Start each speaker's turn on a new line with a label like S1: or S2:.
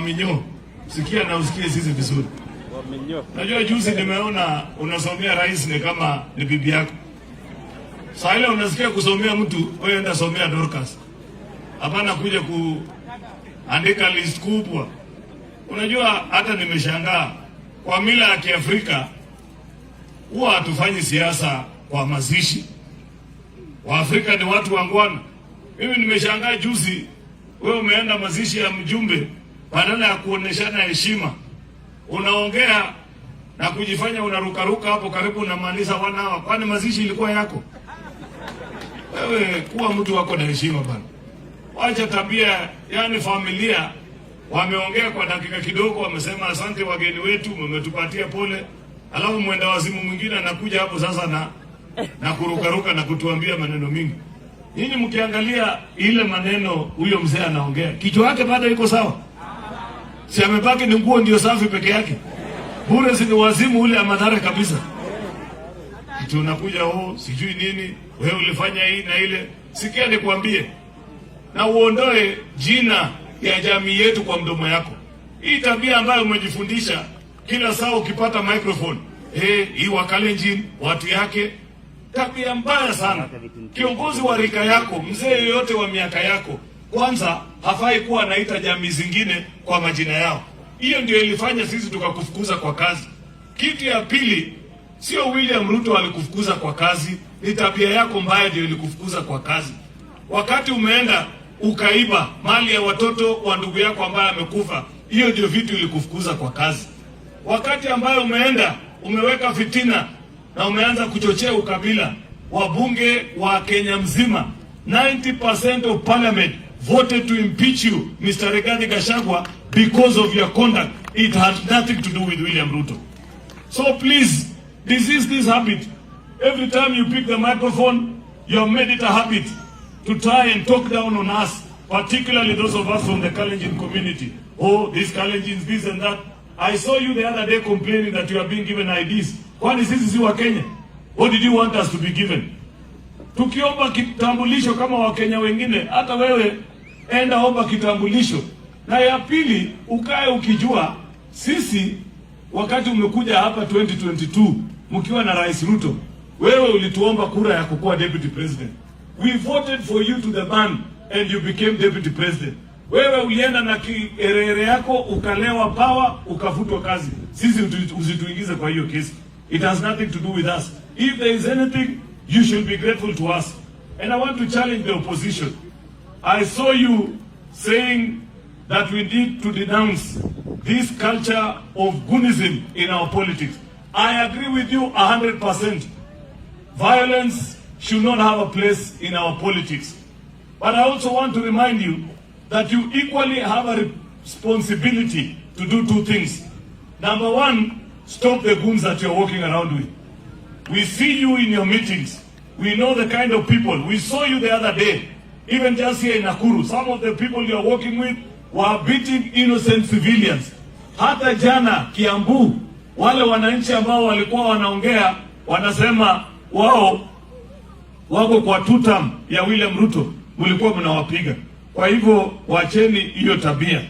S1: Waminyo. Sikia na usikie sisi vizuri.
S2: Waminyo.
S1: Najua juzi nimeona unasomea rais ni kama ni bibi yako. Sasa ile unasikia kusomea mtu, wewe enda somea Dorcas. Hapana kuja kuandika list kubwa. Unajua hata nimeshangaa kwa mila ya Kiafrika huwa hatufanyi siasa kwa mazishi. Waafrika ni watu wangwana. Mimi nimeshangaa juzi wewe umeenda mazishi ya mjumbe, badala ya kuoneshana heshima unaongea na kujifanya unarukaruka hapo karibu unamaliza 1 hour. Kwani mazishi ilikuwa yako? Wewe kuwa mtu wako na heshima bana. Wacha tabia, yani familia wameongea kwa dakika kidogo, wamesema asante wageni wetu, mmetupatia pole. Alafu mwenda wazimu mwingine anakuja hapo sasa na kurukaruka na kutuambia maneno mingi. Nyinyi mkiangalia ile maneno huyo mzee anaongea, kichwa yake bado iko sawa? Si amebaki ni nguo ndio safi peke yake? Bure si ni wazimu ule ya madhara kabisa. Kitu unakuja sijui nini, wewe ulifanya hii na ile. Sikia nikwambie, na uondoe jina ya jamii yetu kwa mdomo yako. Hii tabia ambayo umejifundisha kila saa ukipata microphone, hii Wakalenjin, watu yake, tabia mbaya sana. Kiongozi wa rika yako, mzee yoyote wa miaka yako, kwanza hafai kuwa anaita jamii zingine kwa majina yao. Hiyo ndio ilifanya sisi tukakufukuza kwa kazi. Kitu ya pili, sio William Ruto alikufukuza kwa kazi, ni tabia yako mbaya ndio ilikufukuza kwa kazi. Wakati umeenda ukaiba mali ya watoto wa ndugu yako ambaye amekufa, hiyo ndio vitu ilikufukuza kwa kazi. Wakati ambayo umeenda umeweka fitina na umeanza kuchochea ukabila, wabunge wa Kenya mzima 90% of parliament voted to impeach you, Mr. Rigathi Gachagua, because of your conduct. It had nothing to do with William Ruto. So please, desist this habit. Every time you pick the microphone, you have made it a habit to try and talk down on us, particularly those of us from the Kalenjin community. Oh, these Kalenjins, this and that. I saw you the other day complaining that you are being given IDs. Kwani sisi si wa Kenya? What did you want us to be given? Tukiomba kitambulisho kama Wakenya wengine, hata wewe enda omba kitambulisho. Na ya pili, ukae ukijua sisi wakati umekuja hapa 2022 mkiwa na Rais Ruto, wewe ulituomba kura ya kukuwa deputy president. We voted for you to the ban and you became deputy president. Wewe ulienda na kierere yako ukalewa power ukafutwa kazi. Sisi usituingize kwa hiyo kesi. It has nothing to do with us. If there is anything, you should be grateful to us. And I want to challenge the opposition. I saw you saying that we need to denounce this culture of goonism in our politics. I agree with you 100%. Violence should not have a place in our politics. But I also want to remind you that you equally have a responsibility to do 2 things. Number 1, stop the goons that you're walking around with. We see you in your meetings. We know the kind of people. We saw you the other day, even just here in Nakuru. Some of the people you're working with were beating innocent civilians. Hata jana Kiambu, wale wananchi ambao walikuwa wanaongea, wanasema wao wako kwa tutam ya William Ruto, mlikuwa mnawapiga. Kwa hivyo wacheni hiyo tabia.